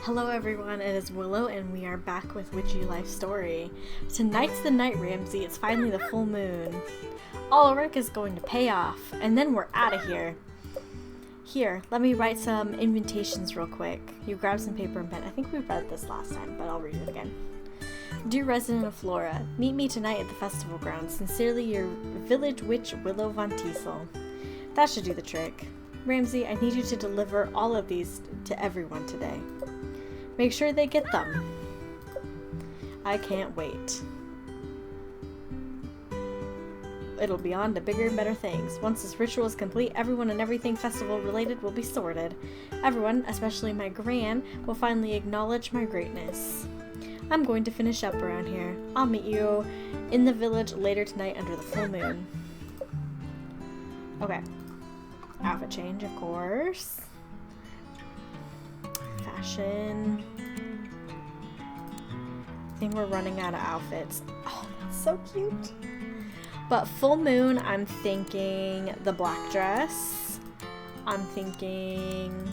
Hello everyone, it is Willow and we are back with Witchy Life Story. Tonight's the night, Ramsey. It's finally the full moon. All our work is going to pay off, and then we're out of here. Here, let me write some invitations real quick. You grab some paper and pen. I think we read this last time, but I'll read it again. Dear resident of Flora, meet me tonight at the festival grounds. Sincerely, your village witch, Willow Von Teasel. That should do the trick. Ramsey, I need you to deliver all of these to everyone today. Make sure they get them. I can't wait. It'll be on to bigger and better things. Once this ritual is complete, everyone and everything festival related will be sorted. Everyone, especially my gran, will finally acknowledge my greatness. I'm going to finish up around here. I'll meet you in the village later tonight under the full moon. Okay. Outfit change, of course. Fashion. I think we're running out of outfits. Oh, that's so cute. But full moon, I'm thinking the black dress. I'm thinking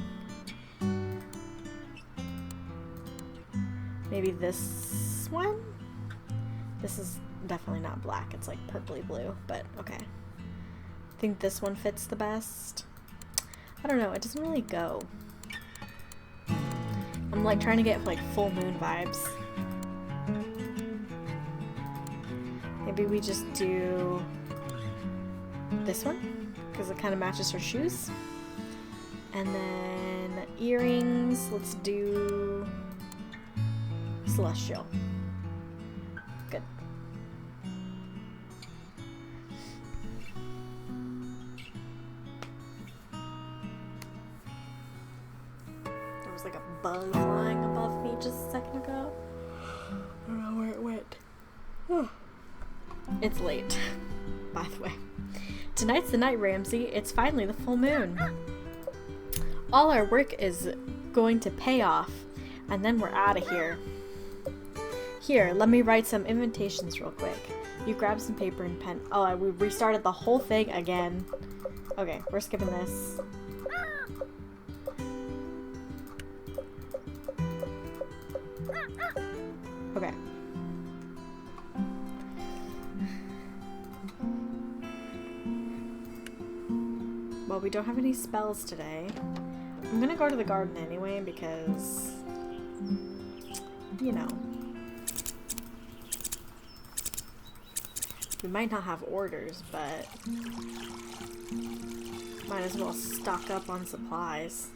maybe this one. This is definitely not black. It's like purpley blue, but okay. I think this one fits the best. I don't know. It doesn't really go. I'm like trying to get like full moon vibes. Maybe we just do this one because it kind of matches her shoes. And then earrings, let's do celestial. Good. There was like a bug flying above me just a second ago. I don't know where it went. It's late, by the way. Tonight's the night, Ramsey. It's finally the full moon. All our work is going to pay off, and then we're out of here. Here, let me write some invitations real quick. You grab some paper and pen. Oh, we restarted the whole thing again. Okay, we're skipping this. Okay. Well, we don't have any spells today. I'm gonna go to the garden anyway because, you know, we might not have orders, but might as well stock up on supplies.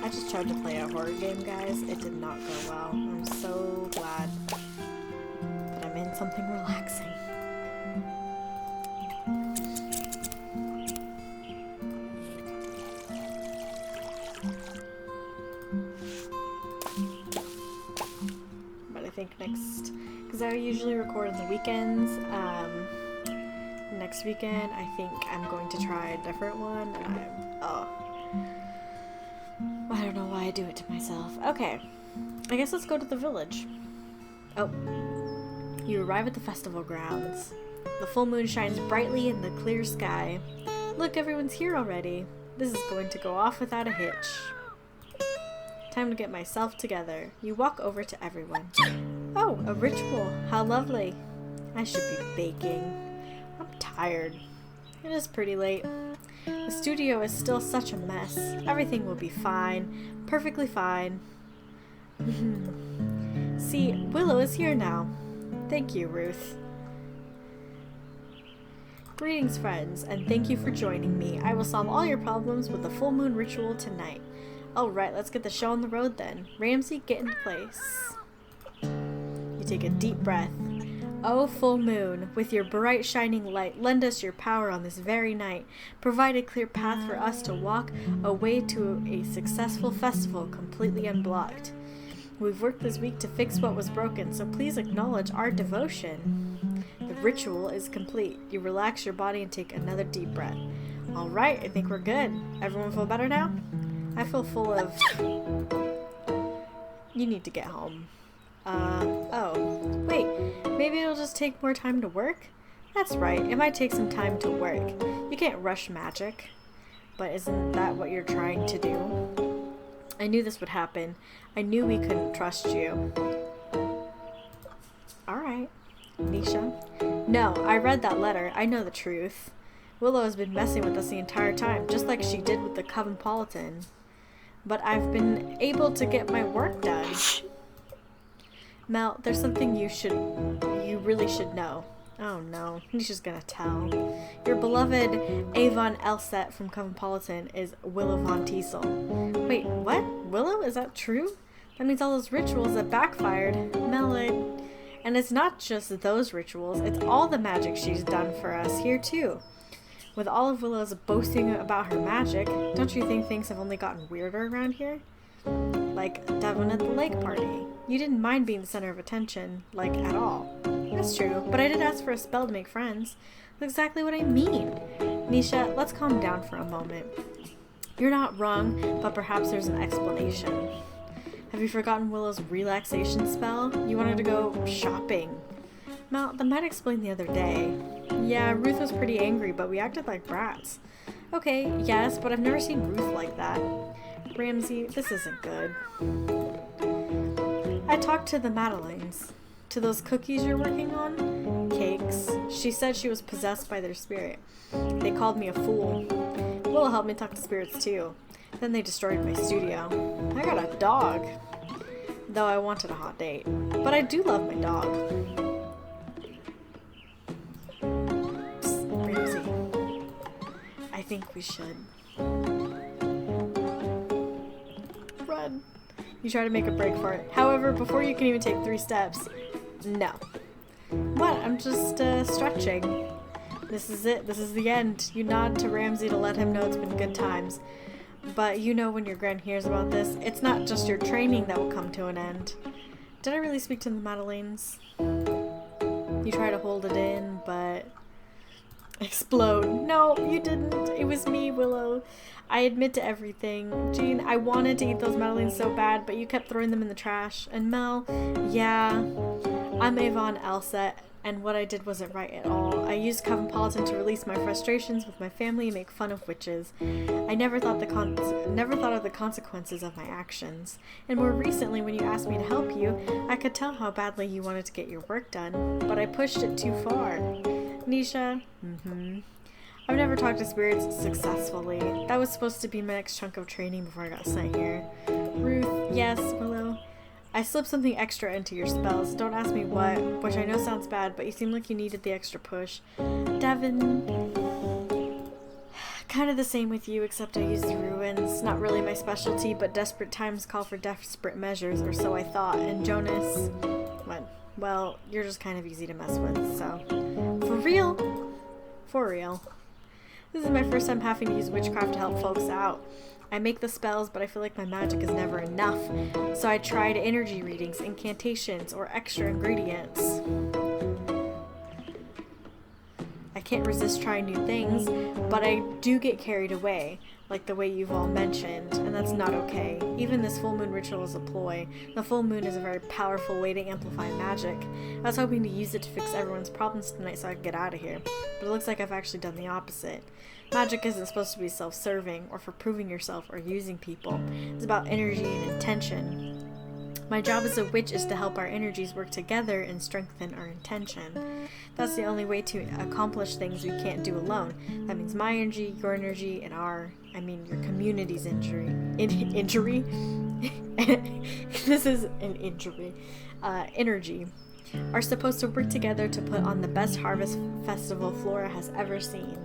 I just tried to play a horror game, guys. It did not go well. I'm so glad that I'm in something relaxing. But I think next, because I usually record on the weekends, next weekend I think I'm going to try a different one, and I don't know why I do it to myself. Okay, I guess let's go to the village. Oh, you arrive at the festival grounds. The full moon shines brightly in the clear sky. Look, everyone's here already. This is going to go off without a hitch. Time to get myself together. You walk over to everyone. Oh, a ritual. How lovely. I should be baking. I'm tired. It is pretty late. The studio is still such a mess. Everything will be fine. Perfectly fine. See, Willow is here now. Thank you, Ruth. Greetings, friends, and thank you for joining me. I will solve all your problems with the full moon ritual tonight. Alright, let's get the show on the road then. Ramsey, get into place. You take a deep breath. O full moon, with your bright shining light, lend us your power on this very night. Provide a clear path for us to walk away to a successful festival completely unblocked. We've worked this week to fix what was broken, so please acknowledge our devotion. The ritual is complete. You relax your body and take another deep breath. Alright, I think we're good. Everyone feel better now? I feel full of... You need to get home. Oh, wait. Maybe it'll just take more time to work? That's right, it might take some time to work. You can't rush magic. But isn't that what you're trying to do? I knew this would happen. I knew we couldn't trust you. Alright, Nisha. No, I read that letter. I know the truth. Willow has been messing with us the entire time, just like she did with the Cosmopolitan. But I've been able to get my work done. Mel, there's something you really should know. Oh no, Nisha's gonna tell. Your beloved Avon Elset from Cosmopolitan is Willow Von Teasel. Wait, what? Willow? Is that true? That means all those rituals that backfired. Mel, and it's not just those rituals, it's all the magic she's done for us here too. With all of Willow's boasting about her magic, don't you think things have only gotten weirder around here? Like Devon at the lake party. You didn't mind being the center of attention, like, at all. That's true, but I did ask for a spell to make friends. That's exactly what I mean. Nisha, let's calm down for a moment. You're not wrong, but perhaps there's an explanation. Have you forgotten Willow's relaxation spell? You wanted to go shopping. Mel, the might explained the other day. Yeah, Ruth was pretty angry, but we acted like brats. Okay, yes, but I've never seen Ruth like that. Ramsey, this isn't good. I talked to the Madeleines. To those cookies you're working on? Cakes. She said she was possessed by their spirit. They called me a fool. Willow helped me talk to spirits too. Then they destroyed my studio. I got a dog. Though I wanted a hot date. But I do love my dog. Psst, Ramsey. I think we should. Run. You try to make a break for it. However, before you can even take 3 steps, no. What? I'm just stretching. This is it. This is the end. You nod to Ramsey to let him know it's been good times. But you know when your Gran hears about this, it's not just your training that will come to an end. Did I really speak to the Madeleines? You try to hold it in, but... Explode. No, you didn't. It was me, Willow. I admit to everything. Jean, I wanted to eat those Madeleines so bad, but you kept throwing them in the trash. And Mel, yeah, I'm Avon Elset, and what I did wasn't right at all. I used Cosmopolitan to release my frustrations with my family and make fun of witches. I never thought of the consequences of my actions. And more recently, when you asked me to help you, I could tell how badly you wanted to get your work done, but I pushed it too far. Nisha, I've never talked to spirits successfully. That was supposed to be my next chunk of training before I got sent here. Ruth, yes, Willow. I slipped something extra into your spells. Don't ask me what, which I know sounds bad, but you seem like you needed the extra push. Devon, kind of the same with you, except I used the ruins. Not really my specialty, but desperate times call for desperate measures, or so I thought. And Jonas, what? Well, you're just kind of easy to mess with, so. For real? For real. This is my first time having to use witchcraft to help folks out. I make the spells, but I feel like my magic is never enough. So I tried energy readings, incantations, or extra ingredients. I can't resist trying new things, but I do get carried away, like the way you've all mentioned, and that's not okay. Even this full moon ritual is a ploy. The full moon is a very powerful way to amplify magic. I was hoping to use it to fix everyone's problems tonight so I could get out of here, but it looks like I've actually done the opposite. Magic isn't supposed to be self-serving, or for proving yourself or using people. It's about energy and intention. My job as a witch is to help our energies work together and strengthen our intention. That's the only way to accomplish things we can't do alone. That means my energy, your energy, and your community's injury. Injury? This is an injury. Energy. Are supposed to work together to put on the best harvest festival Flora has ever seen.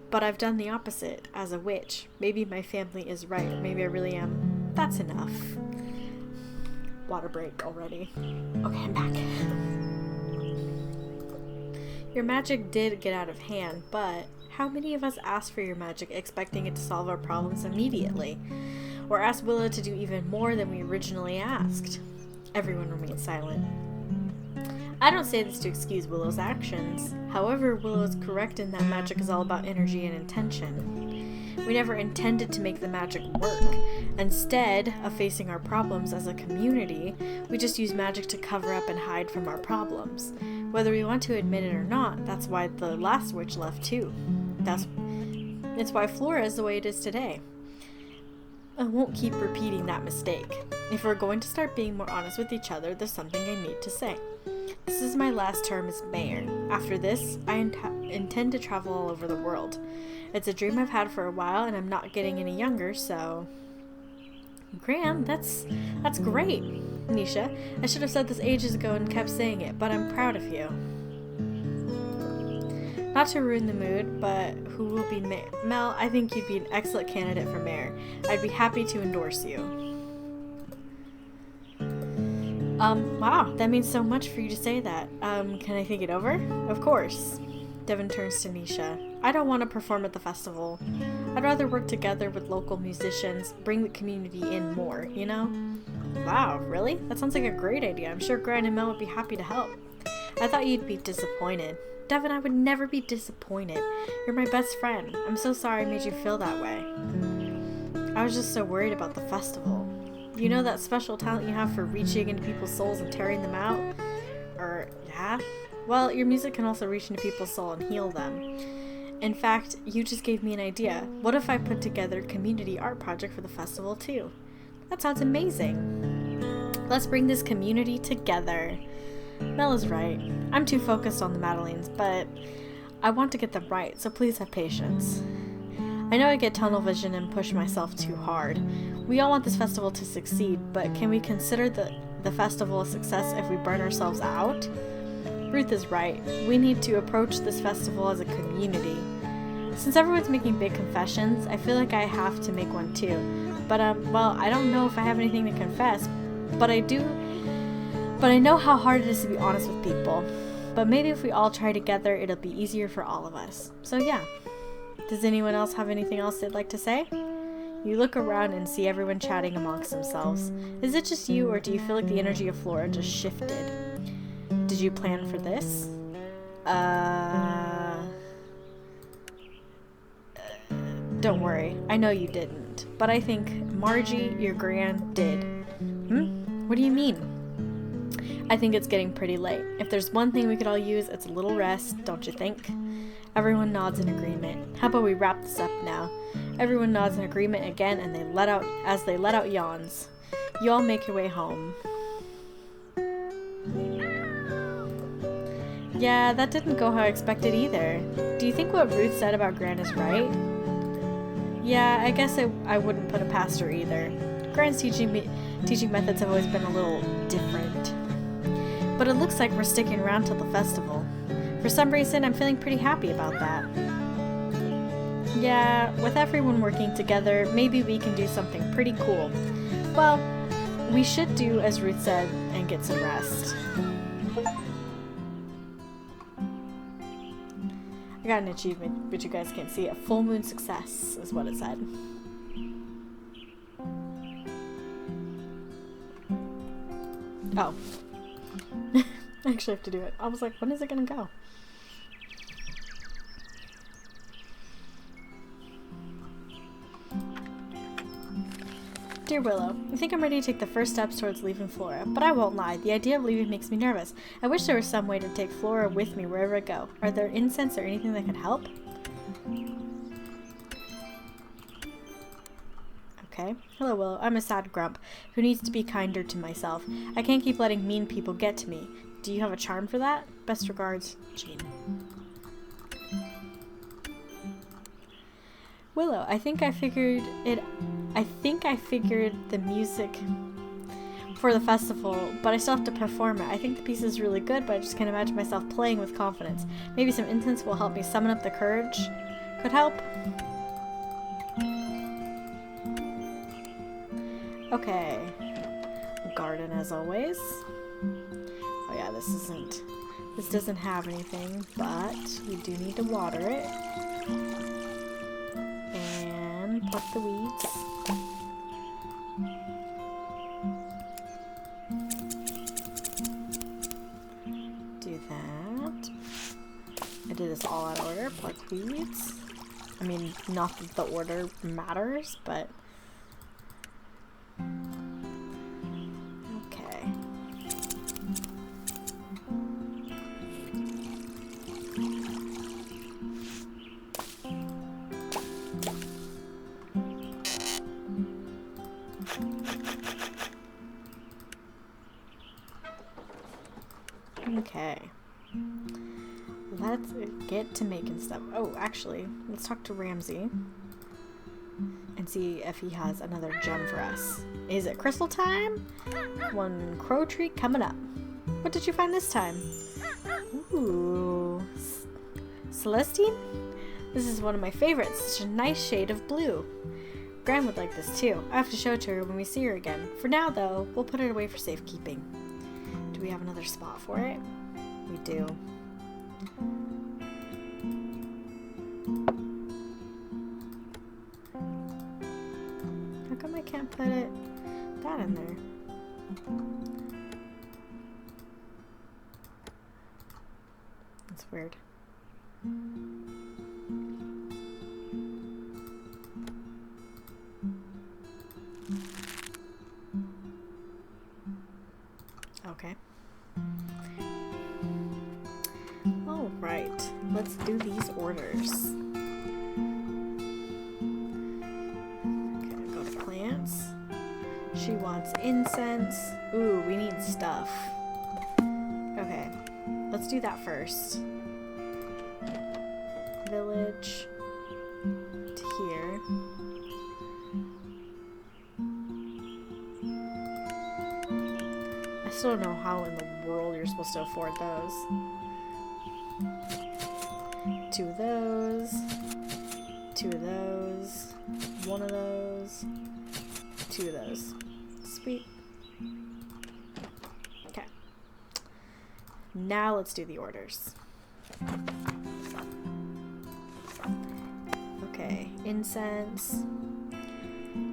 But I've done the opposite as a witch. Maybe my family is right. Maybe I really am. That's enough. Water break already. Okay, I'm back. Your magic did get out of hand, but how many of us asked for your magic expecting it to solve our problems immediately? Or asked Willow to do even more than we originally asked? Everyone remained silent. I don't say this to excuse Willow's actions. However, Willow is correct in that magic is all about energy and intention. We never intended to make the magic work. Instead of facing our problems as a community, we just use magic to cover up and hide from our problems. Whether we want to admit it or not, that's why the last witch left too. It's why Flora is the way it is today. I won't keep repeating that mistake. If we're going to start being more honest with each other, there's something I need to say. This is my last term as mayor. After this, I intend to travel all over the world. It's a dream I've had for a while, and I'm not getting any younger, so... Gran, that's great, Nisha. I should have said this ages ago and kept saying it, but I'm proud of you. Not to ruin the mood, but who will be mayor? Mel, I think you'd be an excellent candidate for mayor. I'd be happy to endorse you. Wow, that means so much for you to say that. Can I think it over? Of course. Devin turns to Nisha. I don't want to perform at the festival. I'd rather work together with local musicians, bring the community in more, you know? Wow, really? That sounds like a great idea. I'm sure Gran and Mel would be happy to help. I thought you'd be disappointed. Devin, I would never be disappointed. You're my best friend. I'm so sorry I made you feel that way. I was just so worried about the festival. You know that special talent you have for reaching into people's souls and tearing them out? Yeah? Well, your music can also reach into people's soul and heal them. In fact, you just gave me an idea. What if I put together a community art project for the festival too? That sounds amazing. Let's bring this community together. Mel is right. I'm too focused on the Madeleines, but I want to get them right, so please have patience. I know I get tunnel vision and push myself too hard. We all want this festival to succeed, but can we consider the festival a success if we burn ourselves out? Ruth is right. We need to approach this festival as a community. Since everyone's making big confessions, I feel like I have to make one too. But, well, I don't know if I have anything to confess, but I know how hard it is to be honest with people. But maybe if we all try together, it'll be easier for all of us. So yeah. Does anyone else have anything else they'd like to say? You look around and see everyone chatting amongst themselves. Is it just you, or do you feel like the energy of Flora just shifted? Did you plan for this? Don't worry. I know you didn't. But I think Margie, your Gran, did. What do you mean? I think it's getting pretty late. If there's one thing we could all use, it's a little rest, don't you think? Everyone nods in agreement. How about we wrap this up now? Everyone nods in agreement again, and they let out yawns. You all make your way home. Yeah, that didn't go how I expected either. Do you think what Ruth said about Gran is right? Yeah, I guess I wouldn't put it past her either. Gran's teaching methods have always been a little different. But it looks like we're sticking around till the festival. For some reason, I'm feeling pretty happy about that. Yeah, with everyone working together, maybe we can do something pretty cool. Well, we should do as Ruth said and get some rest. I got an achievement, but you guys can't see it. Full moon success is what it said. Oh. I actually have to do it. I was like, when is it gonna go? Dear Willow, I think I'm ready to take the first steps towards leaving Flora, but I won't lie, the idea of leaving makes me nervous. I wish there was some way to take Flora with me wherever I go. Are there incense or anything that could help? Okay. Hello, Willow. I'm a sad grump who needs to be kinder to myself. I can't keep letting mean people get to me. Do you have a charm for that? Best regards, Jean. Willow, I think I figured the music for the festival, but I still have to perform it. I think the piece is really good, but I just can't imagine myself playing with confidence. Maybe some incense will help me summon up the courage. Could help. Okay. Garden as always. Oh yeah, this doesn't have anything, but we do need to water it. And pluck the weeds. Do that. I did this all out of order. Pluck weeds. I mean, not that the order matters, but... Okay. Okay. Let's get to making stuff. Oh, actually, let's talk to Ramsey and see if he has another gem for us. Is it crystal time? One crow treat coming up. What did you find this time? Ooh. Celestine? This is one of my favorites. Such a nice shade of blue. Gran would like this too. I have to show it to her when we see her again. For now, though, we'll put it away for safekeeping. Do we have another spot for it? We do. How come I can't put that in there? That's weird. Okay. All right, let's do these orders. Okay, go to plants. She wants incense. Ooh, we need stuff. Okay, let's do that first. Village to here. I still don't know how in the world you're supposed to afford those. 2 of those. 2 of those. 1 of those. 2 of those. Sweet. Okay. Now let's do the orders. Okay, incense.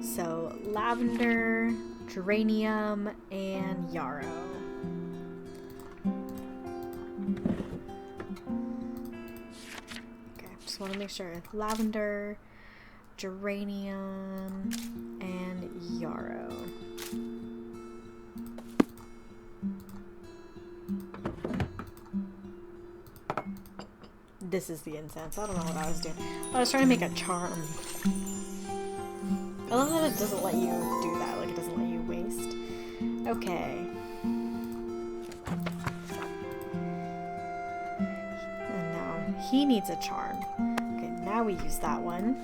So lavender, geranium, and yarrow. Okay, just want to make sure. Lavender, geranium, and yarrow. This is the incense. I don't know what I was doing. I was trying to make a charm. I love that it doesn't let you do that. Like, it doesn't let you waste. Okay. And now he needs a charm. Okay, now we use that one.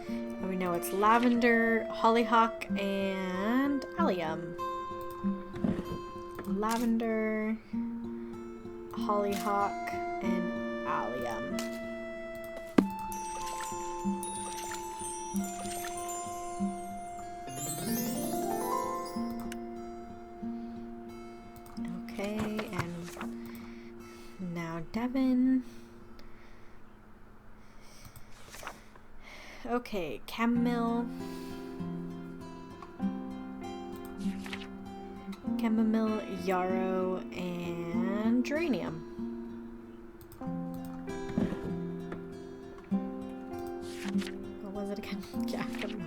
And we know it's lavender, hollyhock, and allium. Lavender, hollyhock, and allium. Okay, and now Devin. Okay, chamomile, yarrow, and geranium. What was it again? Yeah, I don't know.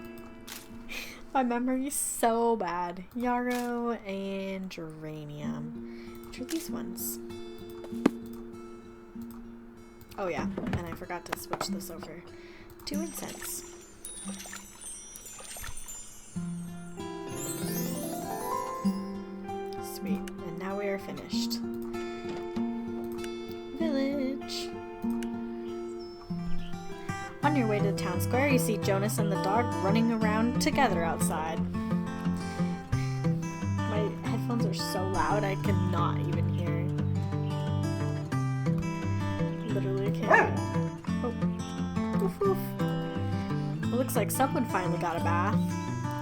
My memory's so bad. Yarrow and geranium. Which are these ones? Oh yeah, and I forgot to switch this over to incense. Sweet, and now we are finished. Village. On your way to the town square, you see Jonas and the dog running around together outside. My headphones are so loud I cannot even hear. Literally can't. Oh. Oof, oof. It looks like someone finally got a bath.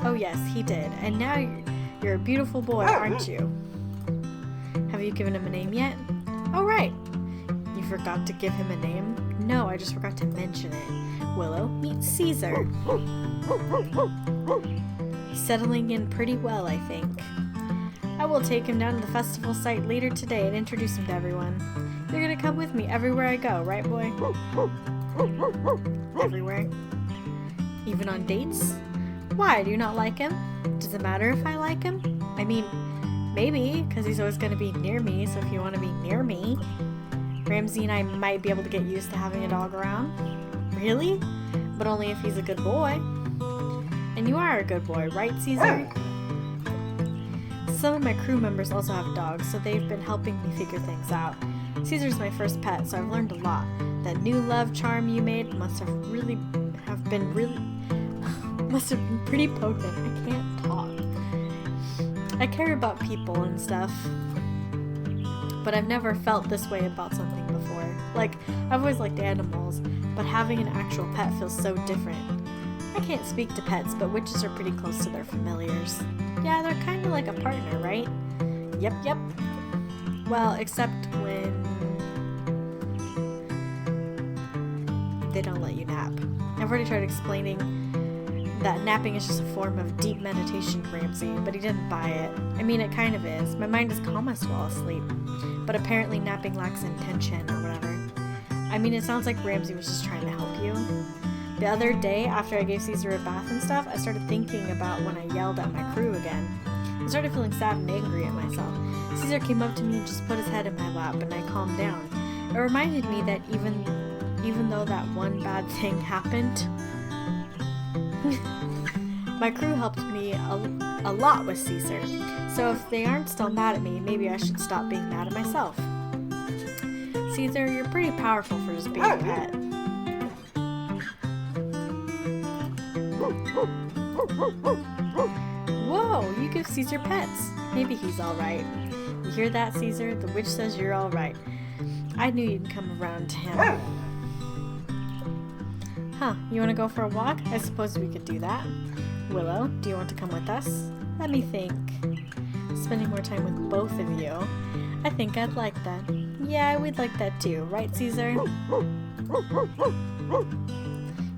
Oh yes, he did. And now you're a beautiful boy, aren't you? Have you given him a name yet? Oh right. You forgot to give him a name? No, I just forgot to mention it. Willow, meet Caesar. He's settling in pretty well, I think. I will take him down to the festival site later today and introduce him to everyone. You're gonna come with me everywhere I go, right, boy? everywhere. Even on dates? Why, do you not like him? Does it matter if I like him? I mean, maybe, because he's always going to be near me, so if you want to be near me. Ramsey and I might be able to get used to having a dog around. Really? But only if he's a good boy. And you are a good boy, right, Caesar? Some of my crew members also have dogs, so they've been helping me figure things out. Caesar's my first pet, so I've learned a lot. That new love charm you made must have been pretty potent. I can't talk. I care about people and stuff, but I've never felt this way about something before. Like, I've always liked animals, but having an actual pet feels so different. I can't speak to pets, but witches are pretty close to their familiars. Yeah, they're kind of like a partner, right? Yep. Well, except when they don't let you nap. I've already tried explaining that napping is just a form of deep meditation to Ramsey, but he didn't buy it. I mean, it kind of is. My mind is calmest while asleep, but apparently napping lacks intention or whatever. I mean, it sounds like Ramsey was just trying to help you. The other day, after I gave Caesar a bath and stuff, I started thinking about when I yelled at my crew again. I started feeling sad and angry at myself. Caesar came up to me and just put his head in my lap, and I calmed down. It reminded me that even though that one bad thing happened, my crew helped me a lot with Caesar. So if they aren't still mad at me, maybe I should stop being mad at myself. Caesar, you're pretty powerful for just being a pet. Whoa, you give Caesar pets. Maybe he's alright. You hear that, Caesar? The witch says you're alright. I knew you'd come around to him. Huh, you want to go for a walk? I suppose we could do that. Willow, do you want to come with us? Let me think. Spending more time with both of you. I think I'd like that. Yeah, we'd like that too, right, Caesar?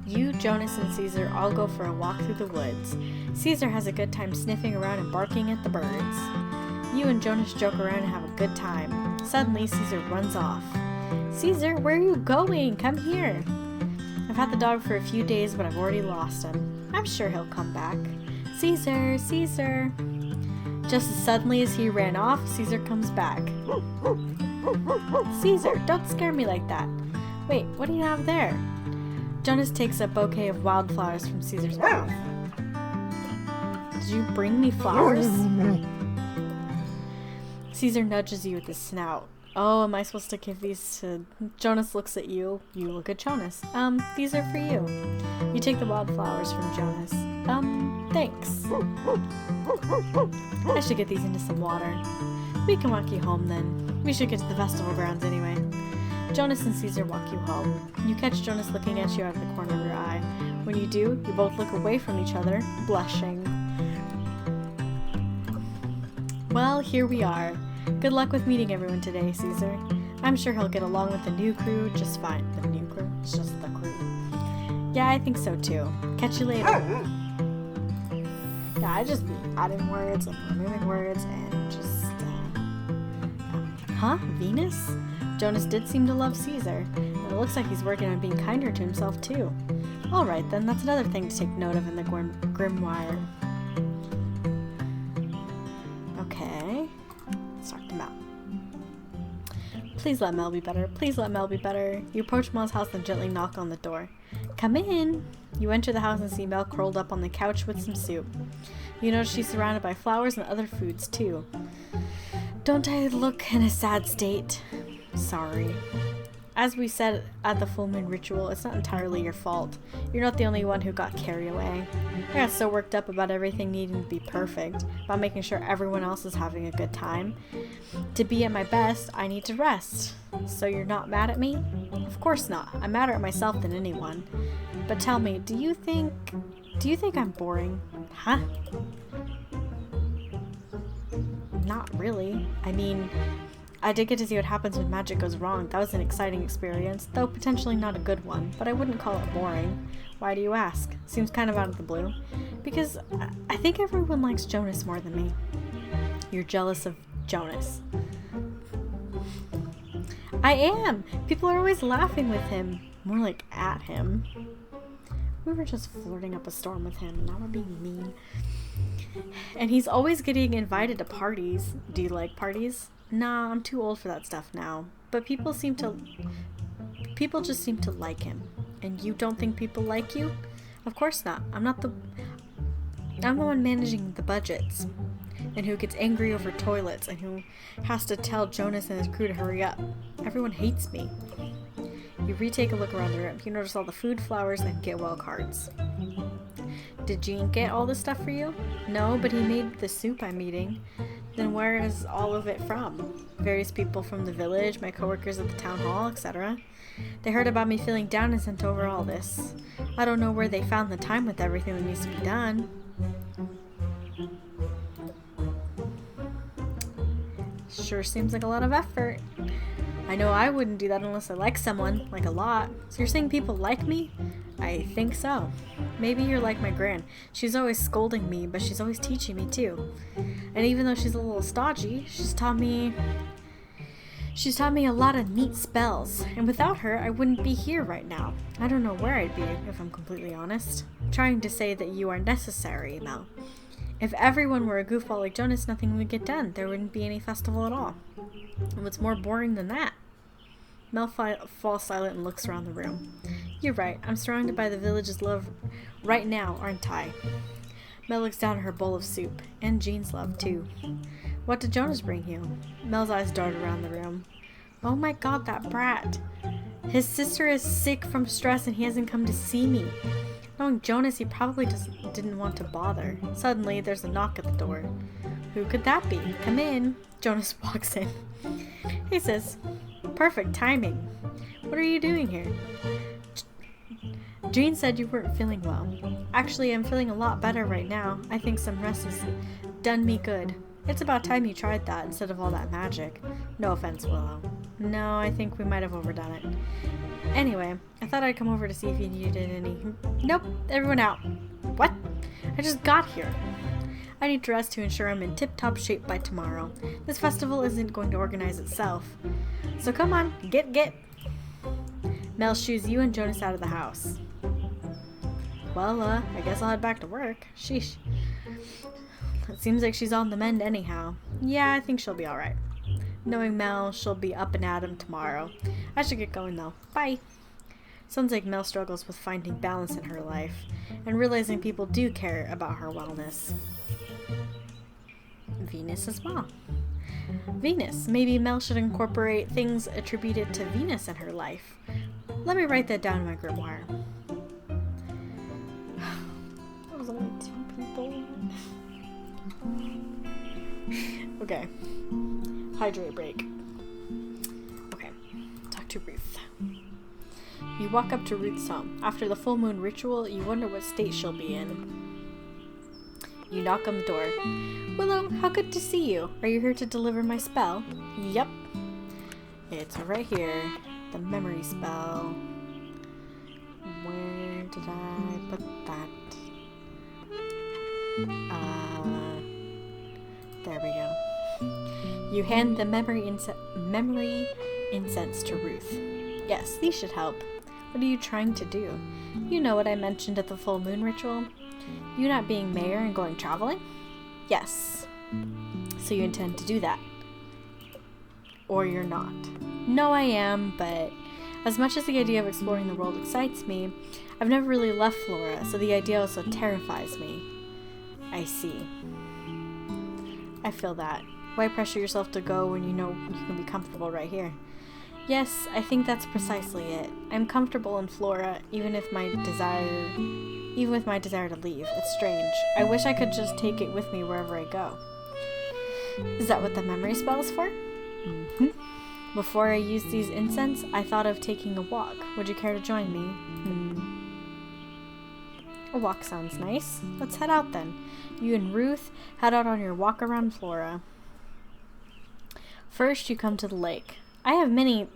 You, Jonas, and Caesar all go for a walk through the woods. Caesar has a good time sniffing around and barking at the birds. You and Jonas joke around and have a good time. Suddenly, Caesar runs off. Caesar, where are you going? Come here. I've had the dog for a few days, but I've already lost him. I'm sure he'll come back. Caesar, Caesar. Just as suddenly as he ran off, Caesar comes back. Caesar, don't scare me like that. Wait, what do you have there? Jonas takes a bouquet of wildflowers from Caesar's mouth. Did you bring me flowers? Caesar nudges you with his snout. Oh, am I supposed to give these to... Jonas looks at you. You look at Jonas. These are for you. You take the wildflowers from Jonas. Thanks. I should get these into some water. We can walk you home then. We should get to the festival grounds anyway. Jonas and Caesar walk you home. You catch Jonas looking at you out of the corner of your eye. When you do, you both look away from each other, blushing. Well, here we are. Good luck with meeting everyone today, Caesar. I'm sure he'll get along with the new crew just fine. The new crew? It's just the crew. Yeah, I think so too. Catch you later. Yeah, I just be adding words and removing words and just... Huh? Venus? Jonas did seem to love Caesar, and it looks like he's working on being kinder to himself too. Alright then, that's another thing to take note of in the grimoire. Okay. Let's talk to Mel. Please let Mel be better. Please let Mel be better. You approach Mel's house and gently knock on the door. Come in! You enter the house and see Mel curled up on the couch with some soup. You notice she's surrounded by flowers and other foods too. Don't I look in a sad state? Sorry. As we said at the full moon ritual, it's not entirely your fault. You're not the only one who got carried away. I got so worked up about everything needing to be perfect, about making sure everyone else is having a good time. To be at my best, I need to rest. So you're not mad at me? Of course not. I'm madder at myself than anyone. But tell me, do you think I'm boring? Huh? Not really. I mean, I did get to see what happens when magic goes wrong. That was an exciting experience, though potentially not a good one, but I wouldn't call it boring. Why do you ask? Seems kind of out of the blue. Because I think everyone likes Jonas more than me. You're jealous of Jonas. I am! People are always laughing with him. More like at him. We were just flirting up a storm with him. Now we're being mean. And he's always getting invited to parties. Do you like parties? Nah, I'm too old for that stuff now. But people just seem to like him. And you don't think people like you? Of course not. I'm the one managing the budgets. And who gets angry over toilets and who has to tell Jonas and his crew to hurry up. Everyone hates me. You retake a look around the room. You notice all the food, flowers, and get well cards. Did Gene get all this stuff for you? No, but he made the soup I'm eating. Then where is all of it from? Various people from the village, my coworkers at the town hall, etc. They heard about me feeling down and sent over all this. I don't know where they found the time with everything that needs to be done. Sure seems like a lot of effort. I know I wouldn't do that unless I like someone, like a lot. So you're saying people like me? I think so. Maybe you're like my gran. She's always scolding me, but she's always teaching me too. And even though she's a little stodgy, she's taught me a lot of neat spells. And without her, I wouldn't be here right now. I don't know where I'd be, if I'm completely honest. I'm trying to say that you are necessary, Mel. If everyone were a goofball like Jonas, nothing would get done. There wouldn't be any festival at all. And what's more boring than that? Mel falls silent and looks around the room. You're right. I'm surrounded by the village's love right now, aren't I? Mel looks down at her bowl of soup. And Jean's love, too. What did Jonas bring you? Mel's eyes dart around the room. Oh my god, that brat. His sister is sick from stress and he hasn't come to see me. Knowing Jonas, he probably just didn't want to bother. Suddenly, there's a knock at the door. Who could that be? Come in. Jonas walks in. Hey, sis. Perfect timing. What are you doing here? Jean said you weren't feeling well. Actually, I'm feeling a lot better right now. I think some rest has done me good. It's about time you tried that instead of all that magic. No offense, Willow. No, I think we might have overdone it. Anyway, I thought I'd come over to see if you needed any... Nope, everyone out. What? I just got here. I need to rest to ensure I'm in tip-top shape by tomorrow. This festival isn't going to organize itself. So come on, get. Mel shoos you and Jonas out of the house. Well, I guess I'll head back to work. Sheesh. It seems like she's on the mend anyhow. Yeah, I think she'll be alright. Knowing Mel, she'll be up and at him tomorrow. I should get going though. Bye. Sounds like Mel struggles with finding balance in her life and realizing people do care about her wellness. Venus as well. Venus. Maybe Mel should incorporate things attributed to Venus in her life. Let me write that down in my grimoire. That was only 2 people. Okay. Hydrate break. Okay. Talk to Ruth. You walk up to Ruth's home. After the full moon ritual, you wonder what state she'll be in. You knock on the door. Willow, how good to see you. Are you here to deliver my spell? Yep. It's right here. The memory spell. Where did I put that? There we go. You hand the memory incense to Ruth. Yes, these should help. What are you trying to do? You know what I mentioned at the full moon ritual? You not being mayor and going traveling? Yes. So you intend to do that? Or you're not? No, I am, but as much as the idea of exploring the world excites me, I've never really left Flora, so the idea also terrifies me. I see. I feel that. Why pressure yourself to go when you know you can be comfortable right here? Yes, I think that's precisely it. I'm comfortable in Flora, even with my desire to leave. It's strange. I wish I could just take it with me wherever I go. Is that what the memory spell is for? Mm-hmm. Before I used these incense, I thought of taking a walk. Would you care to join me? A walk sounds nice. Let's head out then. You and Ruth head out on your walk around Flora. First, you come to the lake. I have many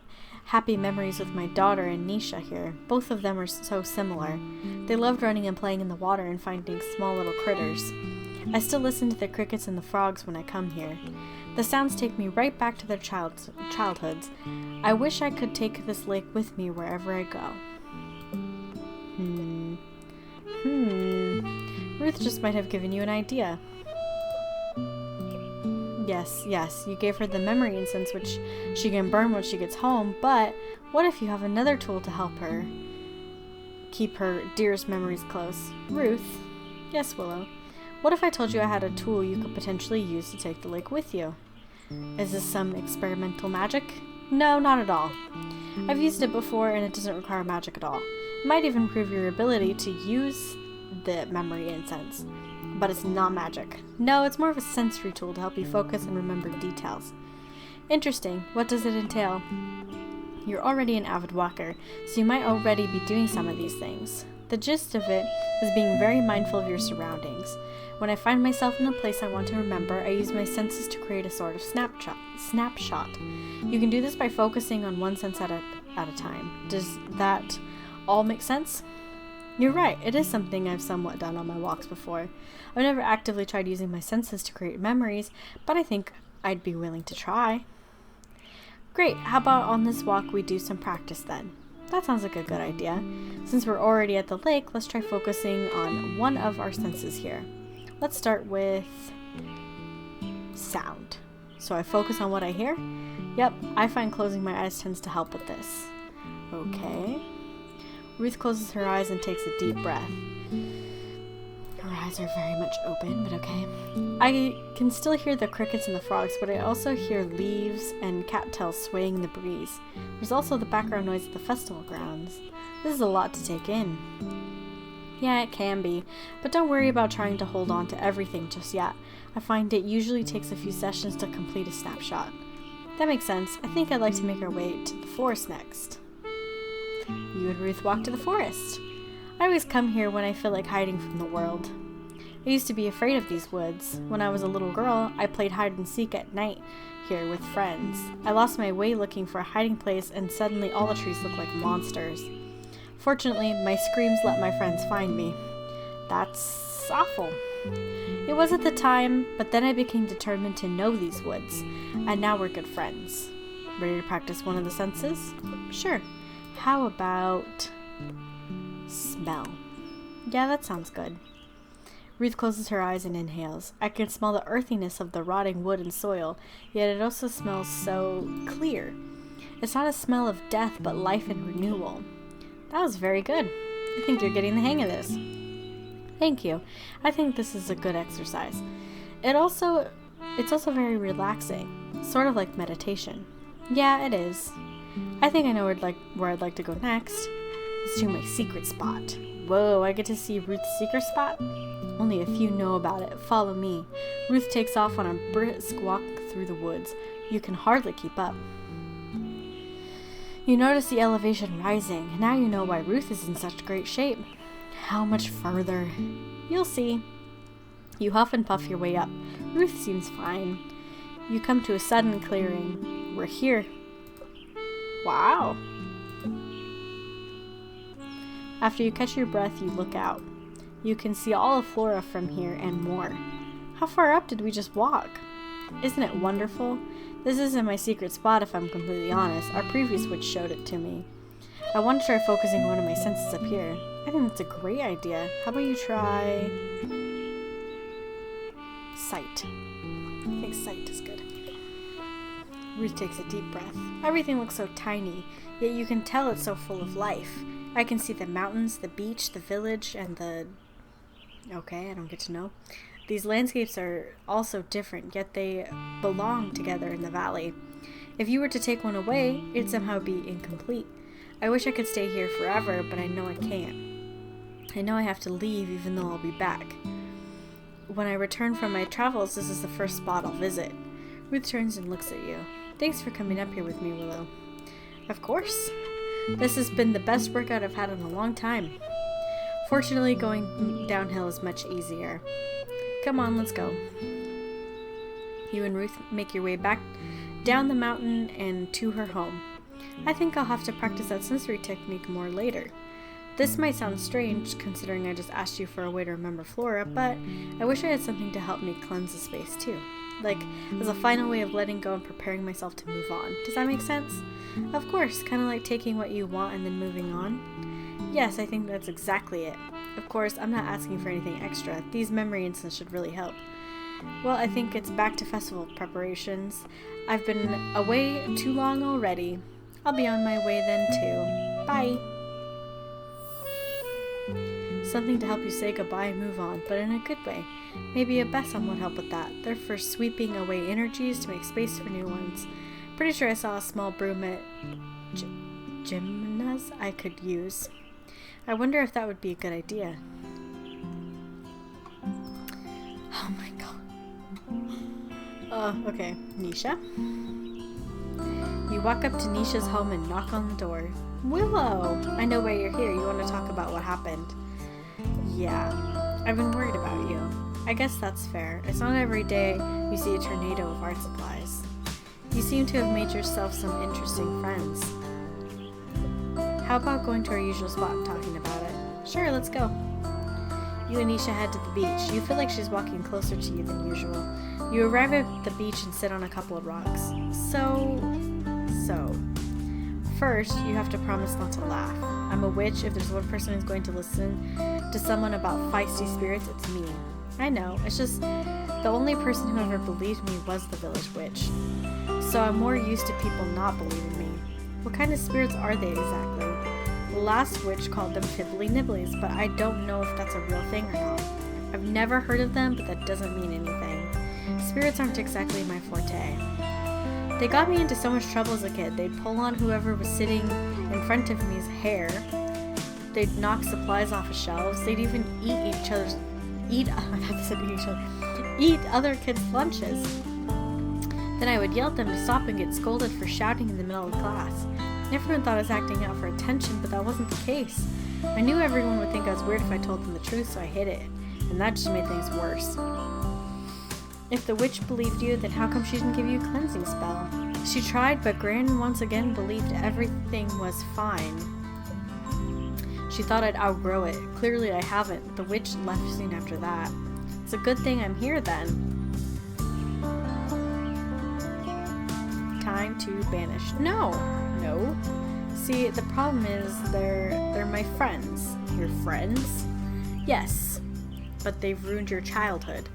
happy memories with my daughter and Nisha here. Both of them are so similar. They loved running and playing in the water and finding small little critters. I still listen to the crickets and the frogs when I come here. The sounds take me right back to their childhoods. I wish I could take this lake with me wherever I go. Ruth just might have given you an idea. Yes, you gave her the memory incense which she can burn when she gets home, but what if you have another tool to help her keep her dearest memories close? Ruth? Yes, Willow. What if I told you I had a tool you could potentially use to take the lake with you? Is this some experimental magic? No, not at all. I've used it before and it doesn't require magic at all. It might even improve your ability to use the memory incense, but it's not magic. No, it's more of a sensory tool to help you focus and remember details. Interesting. What does it entail? You're already an avid walker, so you might already be doing some of these things. The gist of it is being very mindful of your surroundings. When I find myself in a place I want to remember, I use my senses to create a sort of snapshot. You can do this by focusing on one sense at a time. Does that all make sense? You're right, it is something I've somewhat done on my walks before. I've never actively tried using my senses to create memories, but I think I'd be willing to try. Great, how about on this walk we do some practice then? That sounds like a good idea. Since we're already at the lake, let's try focusing on one of our senses here. Let's start with sound. So I focus on what I hear? Yep, I find closing my eyes tends to help with this. Okay. Ruth closes her eyes and takes a deep breath. Her eyes are very much open, but okay. I can still hear the crickets and the frogs, but I also hear leaves and cattails swaying in the breeze. There's also the background noise of the festival grounds. This is a lot to take in. Yeah, it can be, but don't worry about trying to hold on to everything just yet. I find it usually takes a few sessions to complete a snapshot. That makes sense. I think I'd like to make our way to the forest next. You and Ruth walk to the forest. I always come here when I feel like hiding from the world. I used to be afraid of these woods. When I was a little girl, I played hide and seek at night here with friends. I lost my way looking for a hiding place, and suddenly all the trees looked like monsters. Fortunately, my screams let my friends find me. That's awful. It was at the time, but then I became determined to know these woods, and now we're good friends. Ready to practice one of the senses? Sure. How about smell? Yeah, that sounds good. Ruth closes her eyes and inhales. I can smell the earthiness of the rotting wood and soil, yet it also smells so clear. It's not a smell of death, but life and renewal. That was very good. I think you're getting the hang of this. Thank you. I think this is a good exercise. It's also very relaxing, sort of like meditation. Yeah, it is. I think I know where I'd like to go next. It's to my secret spot. Whoa, I get to see Ruth's secret spot? Only a few know about it. Follow me. Ruth takes off on a brisk walk through the woods. You can hardly keep up. You notice the elevation rising. Now you know why Ruth is in such great shape. How much further? You'll see. You huff and puff your way up. Ruth seems fine. You come to a sudden clearing. We're here. Wow. After you catch your breath, you look out. You can see all of Flora from here and more. How far up did we just walk? Isn't it wonderful? This isn't my secret spot if I'm completely honest. Our previous witch showed it to me. I want to try focusing one of my senses up here. I think that's a great idea. How about you try sight? I think sight is good. Ruth takes a deep breath. Everything looks so tiny, yet you can tell it's so full of life. I can see the mountains, the beach, the village, and the... Okay, I don't get to know. These landscapes are all so different, yet they belong together in the valley. If you were to take one away, it'd somehow be incomplete. I wish I could stay here forever, but I know I can't. I know I have to leave even though I'll be back. When I return from my travels, this is the first spot I'll visit. Ruth turns and looks at you. Thanks for coming up here with me, Willow. Of course. This has been the best workout I've had in a long time. Fortunately, going downhill is much easier. Come on, let's go. You and Ruth make your way back down the mountain and to her home. I think I'll have to practice that sensory technique more later. This might sound strange, considering I just asked you for a way to remember Flora, but I wish I had something to help me cleanse the space too. Like, as a final way of letting go and preparing myself to move on. Does that make sense? Of course, kind of like taking what you want and then moving on. Yes, I think that's exactly it. Of course, I'm not asking for anything extra. These memory instants should really help. Well, I think it's back to festival preparations. I've been away too long already. I'll be on my way then too. Bye. Something to help you say goodbye and move on, but in a good way. Maybe a besom would help with that. They're for sweeping away energies to make space for new ones. Pretty sure I saw a small broom at Gymnas I could use. I wonder if that would be a good idea. Oh my god. Okay. Nisha? You walk up to Nisha's home and knock on the door. Willow! I know why you're here. You want to talk about what happened. Yeah. I've been worried about you. I guess that's fair. It's not every day you see a tornado of art supplies. You seem to have made yourself some interesting friends. How about going to our usual spot and talking about it? Sure, let's go. You and Nisha head to the beach. You feel like she's walking closer to you than usual. You arrive at the beach and sit on a couple of rocks. So... First, you have to promise not to laugh. I'm a witch. If there's one person who's going to listen to someone about feisty spirits, it's me. I know. It's just the only person who ever believed me was the village witch. So I'm more used to people not believing me. What kind of spirits are they exactly? The last witch called them fibbly nibblies, but I don't know if that's a real thing or not. I've never heard of them, but that doesn't mean anything. Spirits aren't exactly my forte. They got me into so much trouble as a kid. They'd pull on whoever was sitting in front of me's hair. They'd knock supplies off of shelves. They'd even eat other kids' lunches. Then I would yell at them to stop and get scolded for shouting in the middle of class. Everyone thought I was acting out for attention, but that wasn't the case. I knew everyone would think I was weird if I told them the truth, so I hid it. And that just made things worse. If the witch believed you, then how come she didn't give you a cleansing spell? She tried, but Gran once again believed everything was fine. She thought I'd outgrow it. Clearly I haven't. The witch left soon after that. It's a good thing I'm here then. Time to banish. No. See, the problem is they're my friends. Your friends? Yes. But they've ruined your childhood.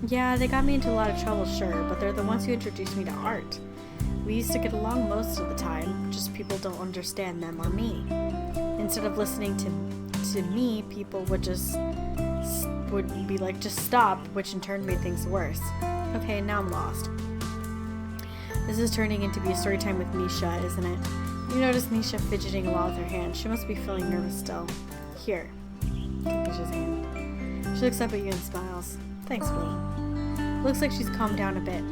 Yeah, they got me into a lot of trouble, sure, but they're the ones who introduced me to art. We used to get along most of the time, just people don't understand them or me. Instead of listening to me, people would be like, just stop, which in turn made things worse. Okay, now I'm lost. This is turning into be a story time with Nisha, isn't it? You notice Nisha fidgeting a lot with her hand. She must be feeling nervous still. Here. Take Nisha's hand. She looks up at you and smiles. Thanks, Willow. Looks like she's calmed down a bit.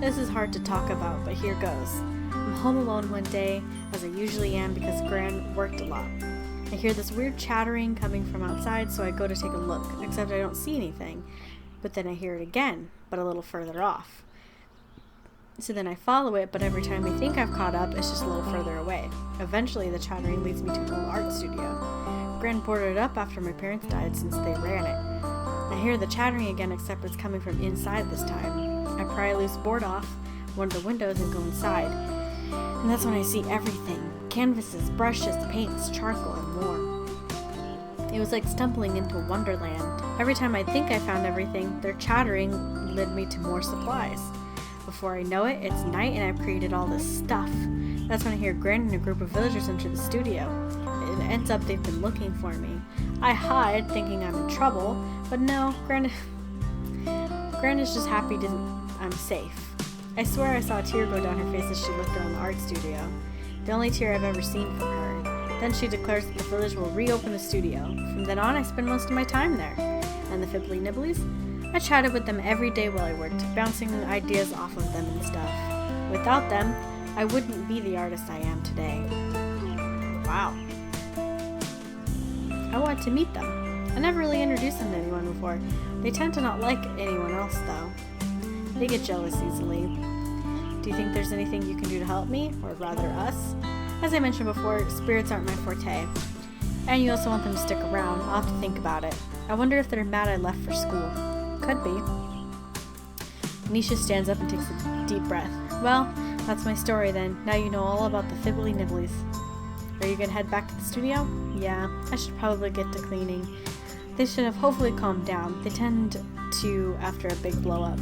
This is hard to talk about, but here goes. I'm home alone one day, as I usually am because Gran worked a lot. I hear this weird chattering coming from outside, so I go to take a look, except I don't see anything. But then I hear it again, but a little further off. So then I follow it, but every time I think I've caught up, it's just a little further away. Eventually, the chattering leads me to an old art studio. Gran boarded it up after my parents died since they ran it. I hear the chattering again, except it's coming from inside this time. I pry a loose board off one of the windows and go inside. And that's when I see everything. Canvases, brushes, paints, charcoal, and more. It was like stumbling into a wonderland. Every time I think I found everything, their chattering led me to more supplies. Before I know it, it's night and I've created all this stuff. That's when I hear Gran and a group of villagers enter the studio. It ends up they've been looking for me. I hide, thinking I'm in trouble, but no, Gran is just happy I'm safe. I swear I saw a tear go down her face as she looked around the art studio. The only tear I've ever seen from her. Then she declares that the village will reopen the studio. From then on, I spend most of my time there. And the fibbly nibblies? I chatted with them every day while I worked, bouncing ideas off of them and stuff. Without them, I wouldn't be the artist I am today. Wow. I want to meet them. I never really introduced them to anyone before. They tend to not like anyone else, though. They get jealous easily. Do you think there's anything you can do to help me? Or rather, us? As I mentioned before, spirits aren't my forte. And you also want them to stick around. I'll have to think about it. I wonder if they're mad I left for school. Could be. Nisha stands up and takes a deep breath. Well, that's my story then. Now you know all about the fibbly nibblies. Are you gonna head back to the studio? Yeah, I should probably get to cleaning. They should have hopefully calmed down. They tend to after a big blow up.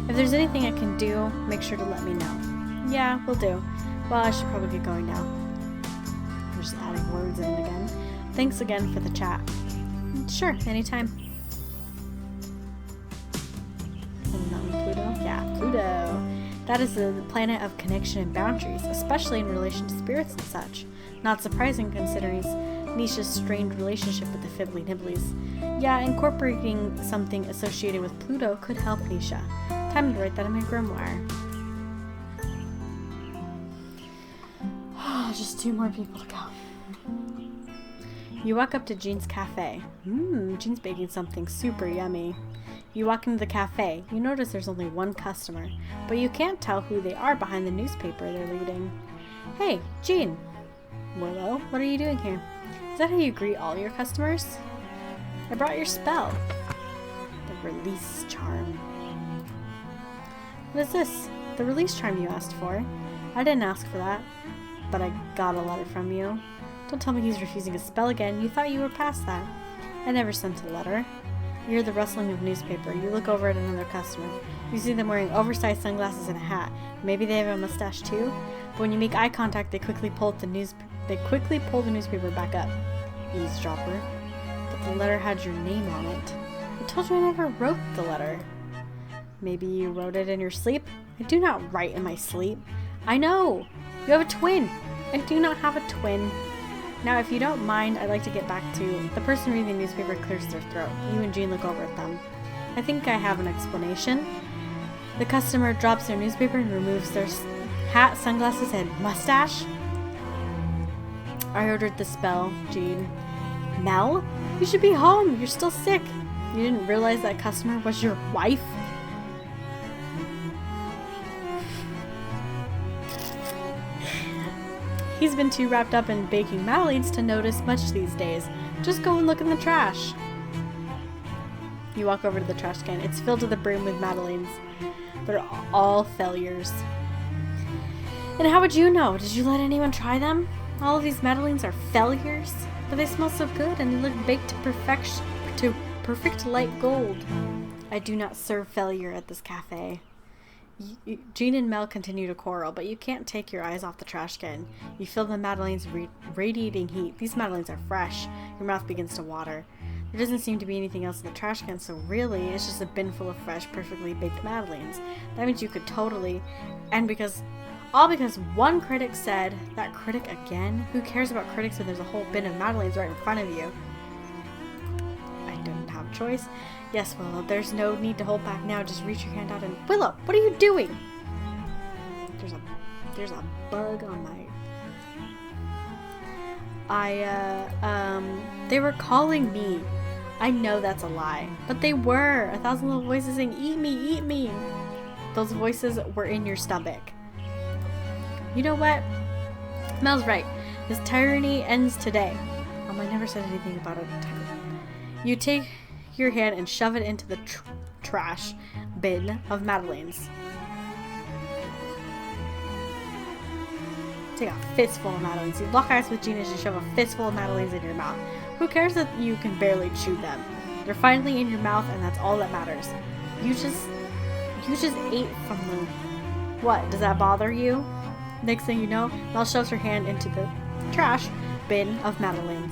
If there's anything I can do, make sure to let me know. Yeah, will do. Well, I should probably get going now. I'm just adding words in again. Thanks again for the chat. Sure, anytime. Not Pluto? Yeah, Pluto. That is the planet of connection and boundaries, especially in relation to spirits and such. Not surprising considering Nisha's strained relationship with the Fibbly Nibblies. Yeah, incorporating something associated with Pluto could help Nisha. Time to write that in my grimoire. Just 2 more people to go. You walk up to Jean's cafe. Jean's baking something super yummy. You walk into the cafe. You notice there's only 1 customer, but you can't tell who they are behind the newspaper they're reading. Hey, Jean. Willow, what are you doing here? Is that how you greet all your customers? I brought your spell. The release charm. What is this? The release charm you asked for. I didn't ask for that, but I got a letter from you. Don't tell me he's refusing a spell again. You thought you were past that. I never sent a letter. You hear the rustling of newspaper. You look over at another customer. You see them wearing oversized sunglasses and a hat. Maybe they have a mustache too. But when you make eye contact, they quickly pull the newspaper back up. Eavesdropper. But the letter had your name on it. I told you I never wrote the letter. Maybe you wrote it in your sleep? I do not write in my sleep. I know! You have a twin! I do not have a twin. Now, if you don't mind, I'd like to get back to... The person reading the newspaper clears their throat. You and Jean look over at them. I think I have an explanation. The customer drops their newspaper and removes their hat, sunglasses, and mustache. I ordered the spell, Jean. Mel? You should be home. You're still sick. You didn't realize that customer was your wife? He's been too wrapped up in baking madeleines to notice much these days. Just go and look in the trash. You walk over to the trash can. It's filled to the brim with madeleines. They're all failures. And how would you know? Did you let anyone try them? All of these madeleines are failures, but they smell so good and they look baked to perfect light gold. I do not serve failure at this cafe. Jean and Mel continue to quarrel, but you can't take your eyes off the trash can. You feel the madeleines radiating heat. These madeleines are fresh. Your mouth begins to water. There doesn't seem to be anything else in the trash can, so really, it's just a bin full of fresh, perfectly baked madeleines. That means you could totally... And all because one critic said... That critic again? Who cares about critics when there's a whole bin of madeleines right in front of you? I don't have a choice. Yes, Willow, there's no need to hold back now. Just reach your hand out and... Willow, what are you doing? There's a bug on my... They were calling me. I know that's a lie. But they were. 1,000 little voices saying, eat me, eat me. Those voices were in your stomach. You know what? Mel's right. This tyranny ends today. I never said anything about it. You take your hand and shove it into the trash bin of madeleines. Take a fistful of madeleines. You lock eyes with Jean as you shove a fistful of madeleines in your mouth. Who cares that you can barely chew them? They're finally in your mouth, and that's all that matters. You just ate from them. What? Does that bother you? Next thing you know, Mel shoves her hand into the trash bin of madeleines.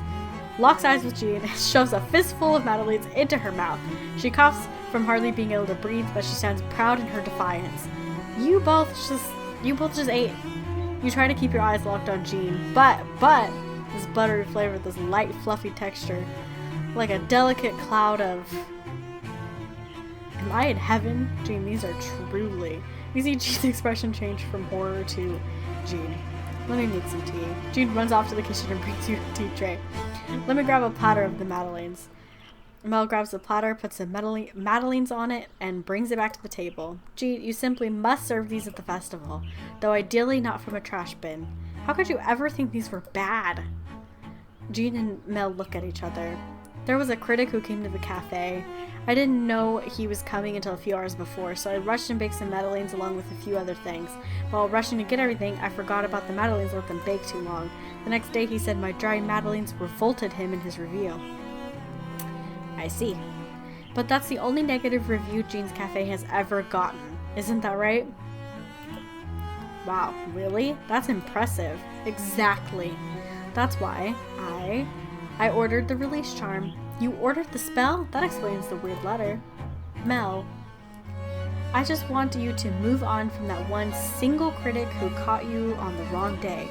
Locks eyes with Jean and shoves a fistful of madeleines into her mouth. She coughs from hardly being able to breathe, but she sounds proud in her defiance. You both just ate. You try to keep your eyes locked on Jean, but this buttery flavor, this light, fluffy texture, like a delicate cloud of... Am I in heaven? Jean, these are truly... You see Jean's expression change from horror to Jean. Let me make some tea. Jean runs off to the kitchen and brings you a tea tray. Let me grab a platter of the madeleines. Mel grabs the platter, puts the madeleines on it, and brings it back to the table. Jean, you simply must serve these at the festival, though ideally not from a trash bin. How could you ever think these were bad? Jean and Mel look at each other. There was a critic who came to the cafe. I didn't know he was coming until a few hours before, so I rushed and baked some madeleines along with a few other things. While rushing to get everything, I forgot about the madeleines and let them bake too long. The next day he said my dry madeleines revolted him in his review. I see. But that's the only negative review Jean's Cafe has ever gotten. Isn't that right? Wow, really? That's impressive. Exactly. That's why I ordered the release charm. You ordered the spell? That explains the weird letter. Mel, I just want you to move on from that one single critic who caught you on the wrong day.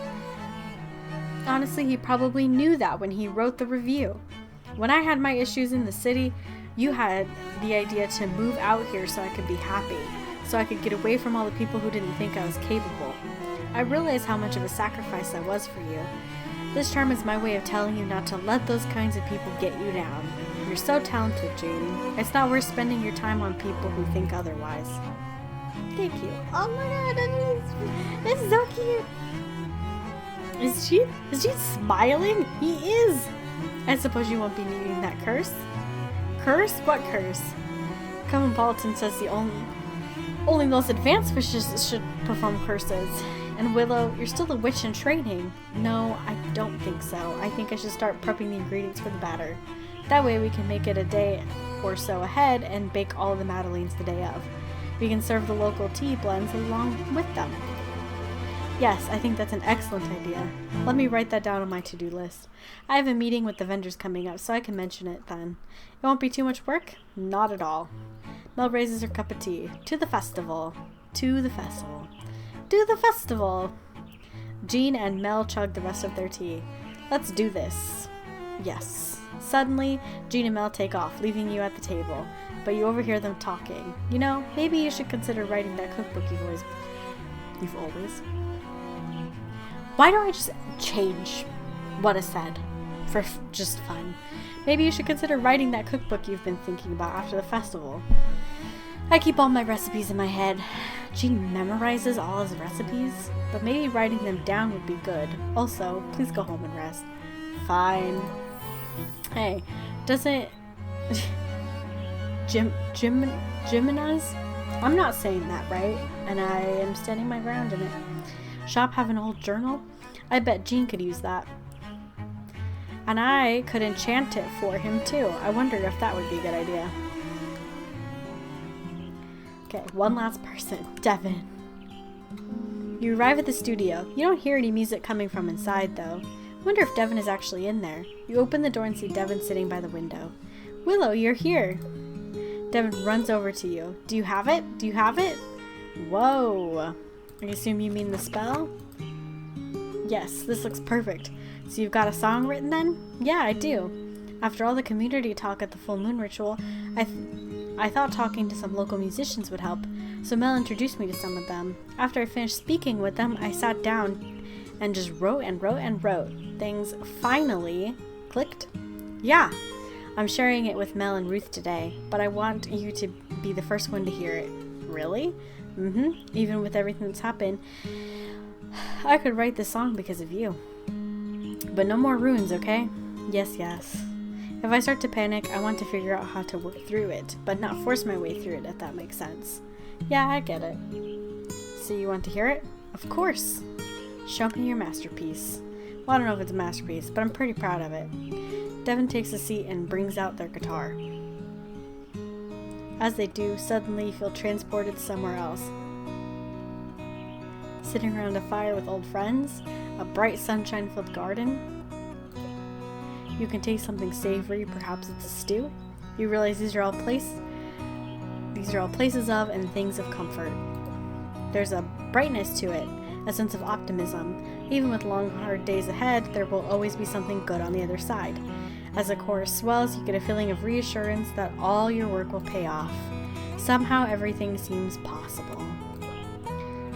Honestly, he probably knew that when he wrote the review. When I had my issues in the city, you had the idea to move out here so I could be happy, so I could get away from all the people who didn't think I was capable. I realized how much of a sacrifice I was for you. This charm is my way of telling you not to let those kinds of people get you down. You're so talented, Jean. It's not worth spending your time on people who think otherwise. Thank you. Oh my god, this is so cute. Is she smiling? He is. I suppose you won't be needing that curse. Curse? What curse? Cosmopolitan says the only those advanced witches should perform curses. And Willow, you're still a witch in training. No, I don't think so. I think I should start prepping the ingredients for the batter. That way we can make it a day or so ahead and bake all the madeleines the day of. We can serve the local tea blends along with them. Yes, I think that's an excellent idea. Let me write that down on my to-do list. I have a meeting with the vendors coming up, so I can mention it then. It won't be too much work? Not at all. Mel raises her cup of tea. To the festival. To the festival. To the festival! Jean and Mel chug the rest of their tea. Let's do this. Yes. Suddenly, Jean and Mel take off, leaving you at the table. But you overhear them talking. You know, maybe you should consider writing that cookbook you've always. Why don't I just change what I said for just fun? Maybe you should consider writing that cookbook you've been thinking about after the festival. I keep all my recipes in my head. Jean memorizes all his recipes, but maybe writing them down would be good. Also, please go home and rest. Fine. Hey, doesn't Jimenez? I'm not saying that right, and I am standing my ground in it. Shop have an old journal? I bet Jean could use that. And I could enchant it for him too. I wonder if that would be a good idea. Okay, one last person. Devin. You arrive at the studio. You don't hear any music coming from inside, though. Wonder if Devin is actually in there. You open the door and see Devin sitting by the window. Willow, you're here. Devin runs over to you. Do you have it? Do you have it? Whoa. I assume you mean the spell? Yes, this looks perfect. So you've got a song written then? Yeah, I do. After all the community talk at the full moon ritual, I thought talking to some local musicians would help, so Mel introduced me to some of them. After I finished speaking with them, I sat down and just wrote and wrote and wrote. Things finally clicked. Yeah, I'm sharing it with Mel and Ruth today, but I want you to be the first one to hear it. Really? Even with everything that's happened, I could write this song because of you. But no more runes, okay? Yes, yes. If I start to panic, I want to figure out how to work through it, but not force my way through it, if that makes sense. Yeah, I get it. So you want to hear it? Of course. Show me your masterpiece. Well, I don't know if it's a masterpiece, but I'm pretty proud of it. Devin takes a seat and brings out their guitar. As they do, suddenly you feel transported somewhere else. Sitting around a fire with old friends, a bright sunshine-filled garden. You can taste something savory, perhaps it's a stew. You realize these are all places of and things of comfort. There's a brightness to it, a sense of optimism. Even with long, hard days ahead, there will always be something good on the other side. As the chorus swells, you get a feeling of reassurance that all your work will pay off. Somehow everything seems possible.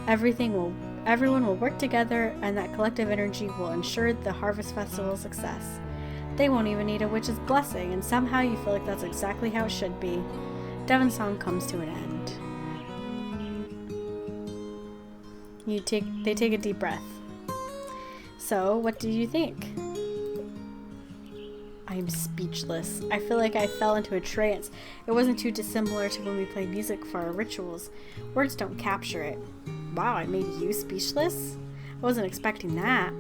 Everyone will work together, and that collective energy will ensure the Harvest Festival's success. They won't even need a witch's blessing, and somehow you feel like that's exactly how it should be. Devin's song comes to an end. They take a deep breath. So, what do you think? I am speechless. I feel like I fell into a trance. It wasn't too dissimilar to when we play music for our rituals. Words don't capture it. Wow, I made you speechless? I wasn't expecting that.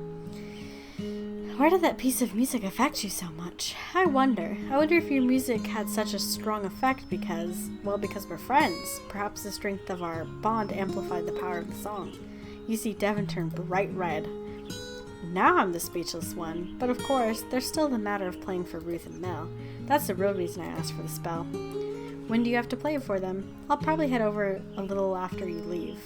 Why did that piece of music affect you so much? I wonder if your music had such a strong effect because we're friends. Perhaps the strength of our bond amplified the power of the song. You see Devin turn bright red. Now I'm the speechless one, but of course, there's still the matter of playing for Ruth and Mel. That's the real reason I asked for the spell. When do you have to play it for them? I'll probably head over a little after you leave.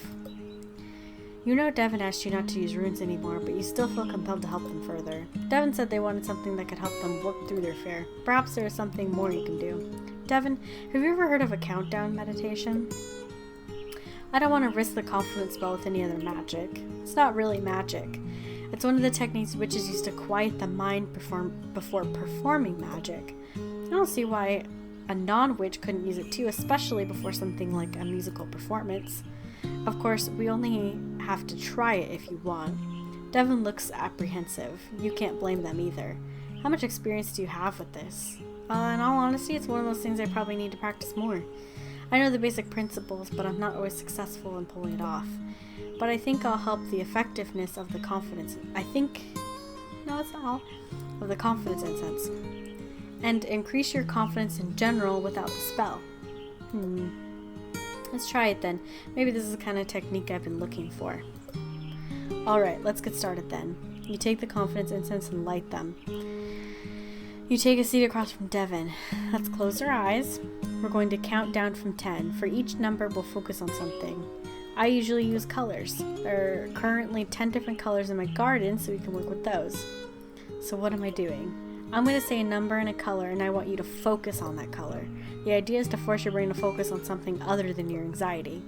You know Devin asked you not to use runes anymore, but you still feel compelled to help them further. Devin said they wanted something that could help them work through their fear. Perhaps there is something more you can do. Devin, have you ever heard of a countdown meditation? I don't want to risk the confidence spell with any other magic. It's not really magic. It's one of the techniques witches use to quiet the mind before performing magic. I don't see why a non-witch couldn't use it too, especially before something like a musical performance. Of course, we only have to try it if you want. Devin looks apprehensive. You can't blame them either. How much experience do you have with this? In all honesty, it's one of those things I probably need to practice more. I know the basic principles, but I'm not always successful in pulling it off. But I think I'll help the effectiveness of the confidence. Of the confidence incense. And increase your confidence in general without the spell. Let's try it then. Maybe this is the kind of technique I've been looking for. Alright, let's get started then. You take the confidence incense and light them. You take a seat across from Devin. Let's close our eyes. We're going to count down from 10. For each number, we'll focus on something. I usually use colors. There are currently 10 different colors in my garden, so we can work with those. So what am I doing? I'm going to say a number and a color, and I want you to focus on that color. The idea is to force your brain to focus on something other than your anxiety.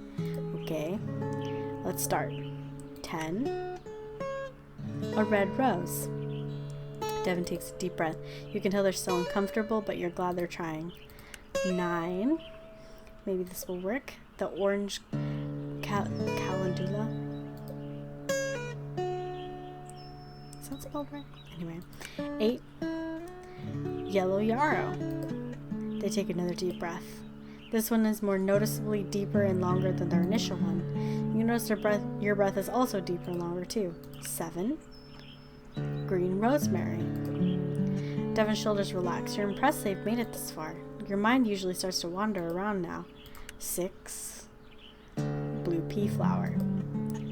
Okay, let's start. 10. A red rose. Devin takes a deep breath. You can tell they're so uncomfortable, but you're glad they're trying. 9. Maybe this will work. The orange calendula. Is that spelled right? Anyway. 8. Yellow yarrow. They take another deep breath. This one is more noticeably deeper and longer than their initial one. You notice your breath is also deeper and longer too. 7. Green rosemary. Devin's shoulders relax. You're impressed they've made it this far. Your mind usually starts to wander around now. 6. Blue pea flower.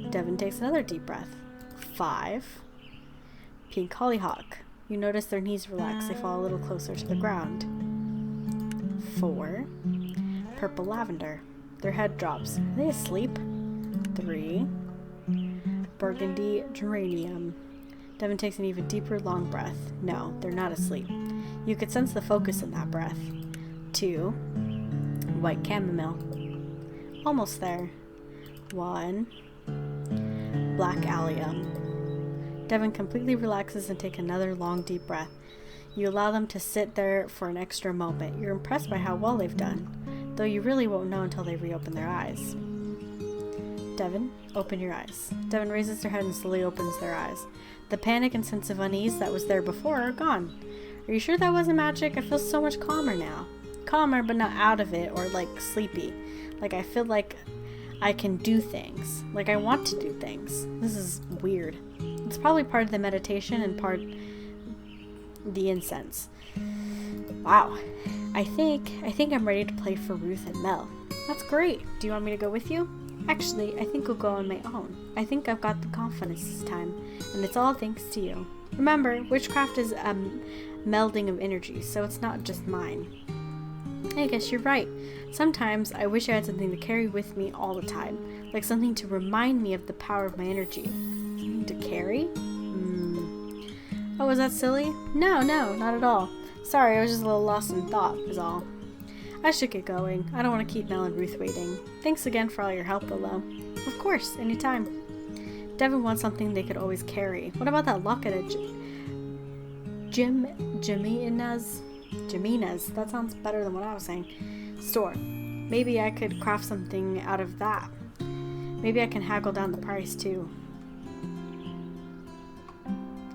Devin takes another deep breath. 5. Pink hollyhock. You notice their knees relax. They fall a little closer to the ground. 4. Purple lavender. Their head drops. Are they asleep? 3. Burgundy geranium. Devin takes an even deeper, long breath. No, they're not asleep. You could sense the focus in that breath. 2. White chamomile. Almost there. 1. Black allium. Devin completely relaxes and takes another long, deep breath. You allow them to sit there for an extra moment. You're impressed by how well they've done, though you really won't know until they reopen their eyes. Devin, open your eyes. Devin raises their head and slowly opens their eyes. The panic and sense of unease that was there before are gone. Are you sure that wasn't magic? I feel so much calmer now. Calmer, but not out of it or like sleepy. Like I feel like I can do things. Like I want to do things. This is weird. It's probably part of the meditation and part the incense. Wow. I think I'm ready to play for Ruth and Mel. That's great. Do you want me to go with you? Actually, I think I'll go on my own. I think I've got the confidence this time, and it's all thanks to you. Remember, witchcraft is a melding of energy, so it's not just mine. I guess you're right. Sometimes I wish I had something to carry with me all the time, like something to remind me of the power of my energy. Something to carry? Oh, was that silly? No, not at all. Sorry, I was just a little lost in thought, is all. I should get going. I don't want to keep Mel and Ruth waiting. Thanks again for all your help, Willow. Of course, anytime. Devin wants something they could always carry. What about that locket at Jimina's? That sounds better than what I was saying. Store. Maybe I could craft something out of that. Maybe I can haggle down the price too.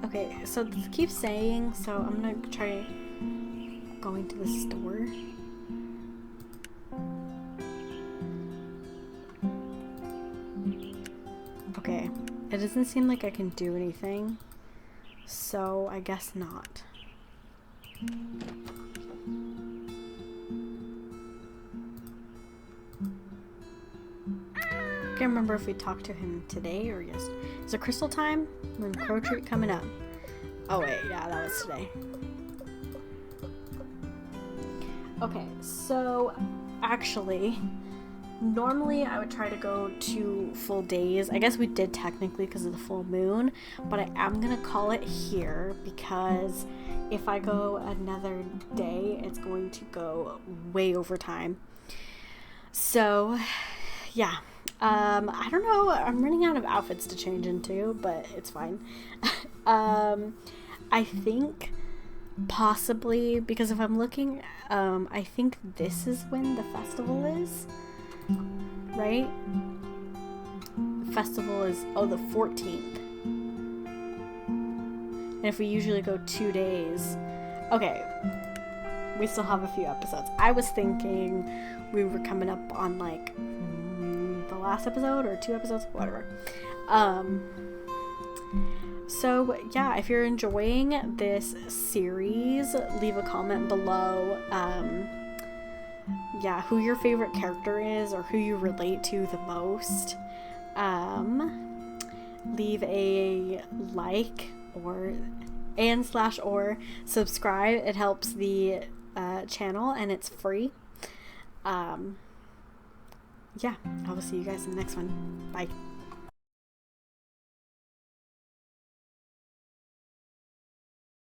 Okay, so this keeps saying, so I'm gonna try going to the store. Okay, it doesn't seem like I can do anything, so I guess not. I can't remember if we talked to him today or yesterday. Is it crystal time? When Crow Treat coming up? Oh wait, yeah, that was today. Okay, so actually, normally I would try to go 2 full days. I guess we did technically because of the full moon, but I am gonna call it here because if I go another day, it's going to go way over time. So, yeah. I don't know. I'm running out of outfits to change into, but it's fine. I think possibly because if I'm looking, I think this is when the festival is, right? The festival is, the 14th. And if we usually go 2 days, okay, we still have a few episodes. I was thinking we were coming up on like the last episode or 2 episodes, whatever. So yeah, if you're enjoying this series, leave a comment below, yeah, who your favorite character is or who you relate to the most. Leave a like or subscribe. It helps the channel and it's free. Yeah, I will see you guys in the next one. Bye.